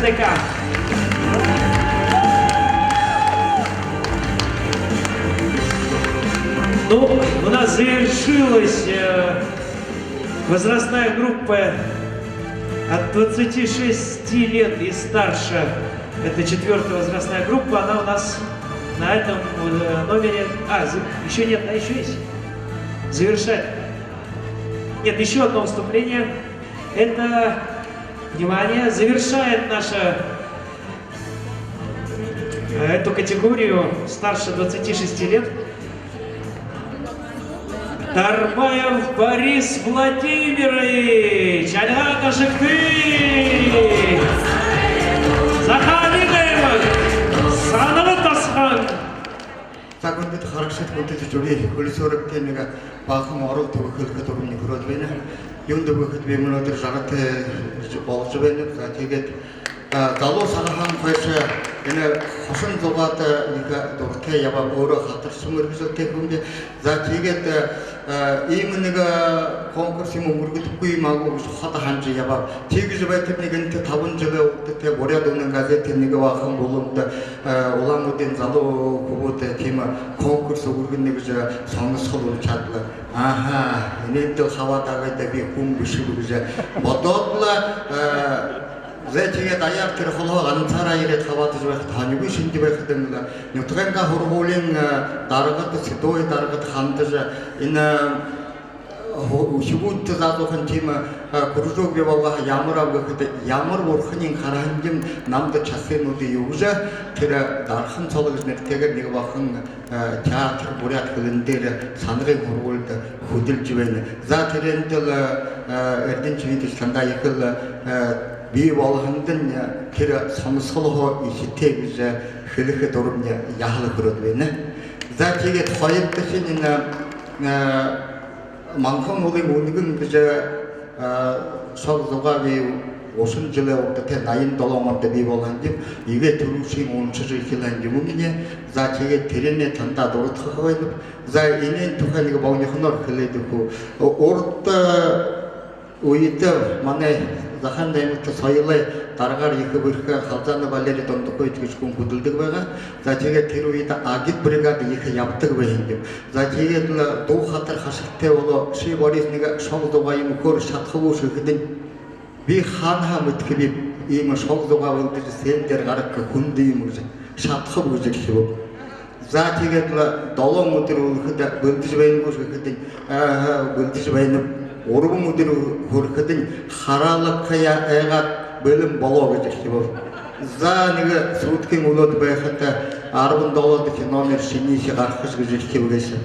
ТК. Ну, у нас завершилась возрастная группа от 26 лет и старше. Это 4-я возрастная группа, она у нас на этом номере... еще нет, еще есть. Завершать. Нет, еще одно выступление. Это, внимание, завершает эту категорию старше 26 лет. Тарбаев Борис Владимирович, Альга Кашыкты, Захаринов, Санова Тасхан. Закондет харакшат контент жури хөлсөрөг тэнэг баахан орол төвхөлөхөд өрөмний хөрөөд байна. Юунд өгөхөд би өнөөдөр жаргат болж байна. За тэгээд залуу сагахан хойш энэ хосон зугаад нэг дуртай яваа өөрөө хатарсан мөргөсөлтэй хүнд. За тэгээд ийм нэг конкурс юм өргөдөхгүй магуу хот ханж яваа. Тэгж байтар нэгэнт 5 жилийн үедээ буряд өнөн газет нэг баахан боломд улаануудын залуу хүмүүст тийм конкурс өргөнө гэж сонирхол өгч чадлаа. Ааха, энэд хаваад байгаа би хүн биш гэж бодоод л зэтгээд аяар тэр холоо ганцаараа ирээд хаваад байх танигүй шинж байхад юм л нутганга хургуулийн дарагт сэдвээ дарагт хандаж энэ шүгүүд заадуухан тийм гөржөөг яваа ямар авгахад ямар бурхны харанжим намд часэнуудын юуж тэр дархан цол гэж нэртэйгээр нэг бахан театр бурят хөлн дээр санрын хургуульд хөдөлж байна. За тэрэнд л эрдэнэ чивэд сандаа их л би болгондын тэр сонсголоо ихтэй гэж хэлэхэд урам яхал хөрөд байна. За тэгээд хоёр дахин энэ манхан уулын үнэгэн гэж шог зугааны усан жилийн үед 87 онд би болгонд ивэ төрүүшийн уншиж ихлэн юм нэ. За тэгээд тэрний тандаа дурдах байна. За энэ тухай нэг богнохноор хэлээд өгөө. Урд үед манай Захан даймагт соёлын дараагаар их бүрхэ халзааны балери дондоггүй гэж хүн хөдөлдөг байгаа. За тэгээд тэр үед агит бригад их явдаг байх юм. За тэгээд л дуу хатар хашигтай болоо ши борис нэг шог дугаа юм хөр шатхаггүй шихэдэн би хаана мэдэх би ийм шог дугаа болдож сэн дээр гарах хүнд юм гэж шатхаг гэж хэлв. За тэгээд л 7 өдөр өөхөд бэлдэж байнгүй шихэдэн бэлдэж байна. Урган өдөр хөрөхөд хараалгая айгаад бэлэн болоо гэж хэлв. За нэг сүйтгэн өнөөд байхад 17 дахь номер шинийх гарах гэж хэлв гэсэн.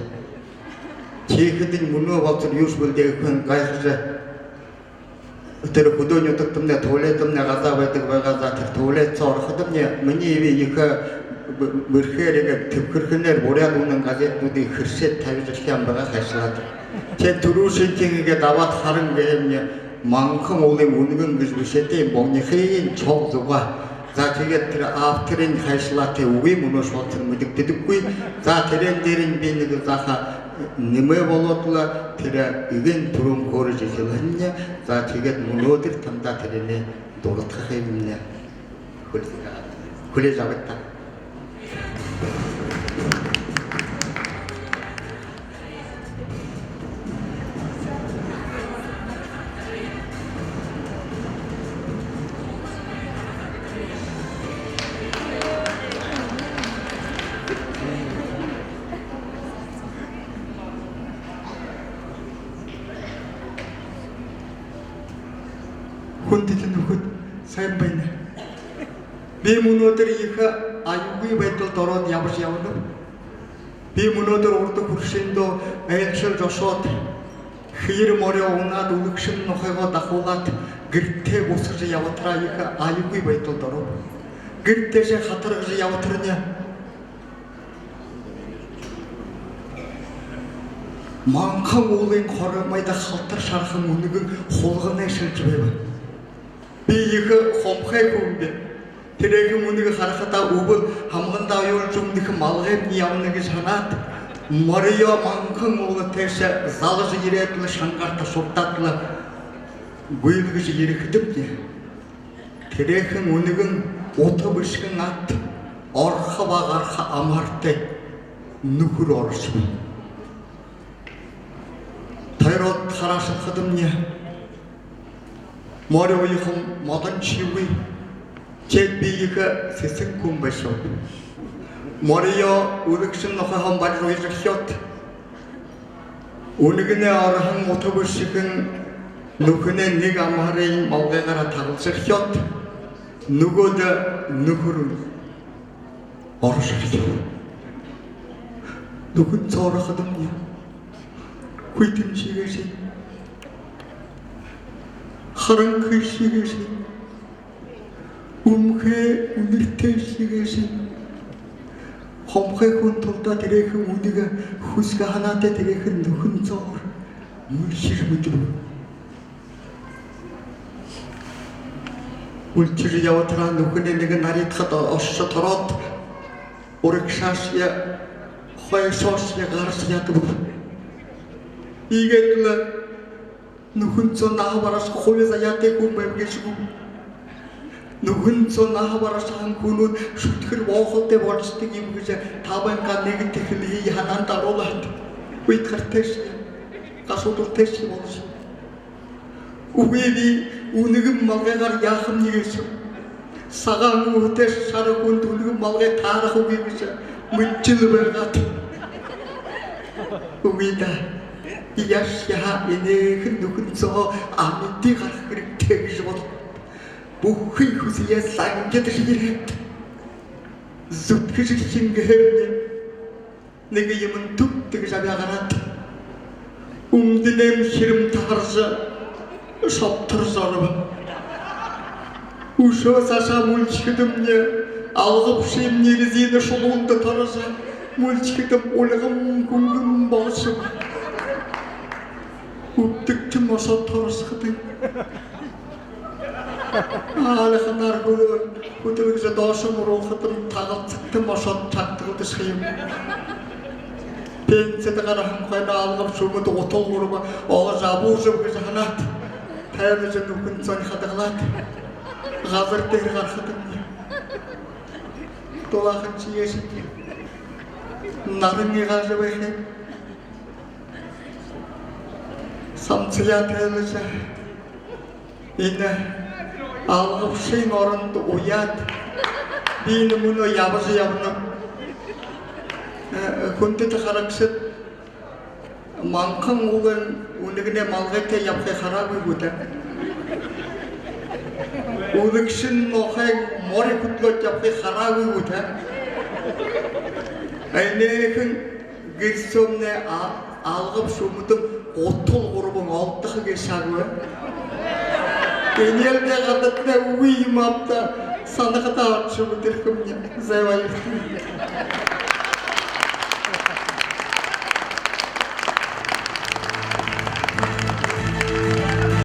Чихэд мөнөө болцор юус бэлдэх хүн гайхаж тэр хөдөөний утгатмны туалетмны газаа байдаг байгаа. За тэр туалет ороход миний их бэрхээрэг төвхөрхнээр буряд үнэн газетнуудын хэрсэд тавьж ирэх юм байгаа хайшлаад. Тэг түрүүшинтигээ даваад харан гэм манхан уулын үнэгэн гэж бишэтэй богныхын цог зугаа. За тэгээд тэр авторын хайшлаатай үгүй мөнөө шууд мэддэггүй. За тэрэн дээр би нэг заха нэмэ болоод л тэр ивэн түрүүн хөөрж хэлэнэ. За тэгээд мөнөөдөр тандаа тэрний дурдах юм нэ. хүлээж авдаг. Хүндэт нөхөд сайн байна. Би өнөөдөр их аюулгүй байдалд ороод явж явна. Би өнөөдөр урд хуршиндөө айлшил жошоод хэр морё унаад үлгшин нохойгоо дахуулаад гэртээ босгож явтраа их аюулгүй байдалд ороо. Гэртээшээ хатаргаж явтрanya. Манхан уулын хоромойд халтар шархан үнэгэн хулганы шилж байв. Би их хомхай хүмбэ. Тэрэг үнэг харахтаа өвөл хамгандаа оюулж өмнөх малгайд явна гэж санаад Марио манхан уултайш залж ирээд л шангарт шуртаад л гүйлгэж ирэхдэв. Тэрэхэн үнэгэн утга бишгэн ат орхава гарха амартай нөхөр оршив. Тайрод харашхад мне море уйхан модон чиви чэд биега сэсэн күн башо. Мореё үрэгшин нохахан баж уйрхиот. Үнэгнээ орхон утга бишгэн нөхөнөө нэг амарын малгайгаараа тагалсархиот нөгөөд нөхөр оршиж. Нөхөн цоороход юм. Хүйтэн шигээш. Харан хишигээш. Умхэ үнэртэй шигээш. Хомхай хүн тулдаа тэрэхэн үнийг хүсгэ ханаатай тэрэхэн нөхөн цоор мөршир мэдрв. Үлчир яватраа нөхөний нэг нарийдхад оршо тороод урагшаашя хойшоошя гарч ядв. Ийгээд нөхөн цоо наавараш хойса ятэ хүн бэмгэшгүй. Нөхөн цоо наавараш хан хүнүүд шүтгэр боохолтой болцдог юм гэж таванга нэг технологи ханан даруулаад үйтгэртэш гасуудуртэш болж. Үгүй үнэгэн малгайгаар яахан нэгээс сагаан үтэш шаргуун дүнэгэн малгай таарах үгүй гэж мэдчил байгаад. Үгүй да яшя инэхэн нөхөн цоо амити гарах хэрэгтэй гэж бод. Бүхий хүсье сангид ширэт. Зүтгэж шингэхэрнэ. Нэг юм түттэг жавягарат. Умдэнэм ширэм таарж шоптор зорв. Ушо саша мульчхэдэм мне алгапшим нерзины шулунда тараса мульчхэдэм улгам гунгам босо. Үттэгчм осоо тарасхадын. Аалаханаар хөтөлгөж доошон уруулхадын тагалцагтан осоо чагдгуудас юм. Пенцэдгээр хамхайна алгап шумд утол гурба оож абуушв гэж ханаад тайвж нөхөн цон хадгалаад газар дээр гарахад тулаахан чиээс нарны газар байх самцлаа тайлж энэ алгапшин оронд уяад би нүмөө явж явна хүндэт харагсад манхан уган үнэгнээ малгайтай явахыг хараагүй бүдэ. Үрэгшин нохайг море хөдлөж явахыг хараагүй бүдэ. Айнэхэн гэрсөмнэ алгап шүмдэм утул гурван олдох гэж шагвэ. Энэлдэ гадатна үгүй юм авта санахтаа очив дэрхэм зэвай.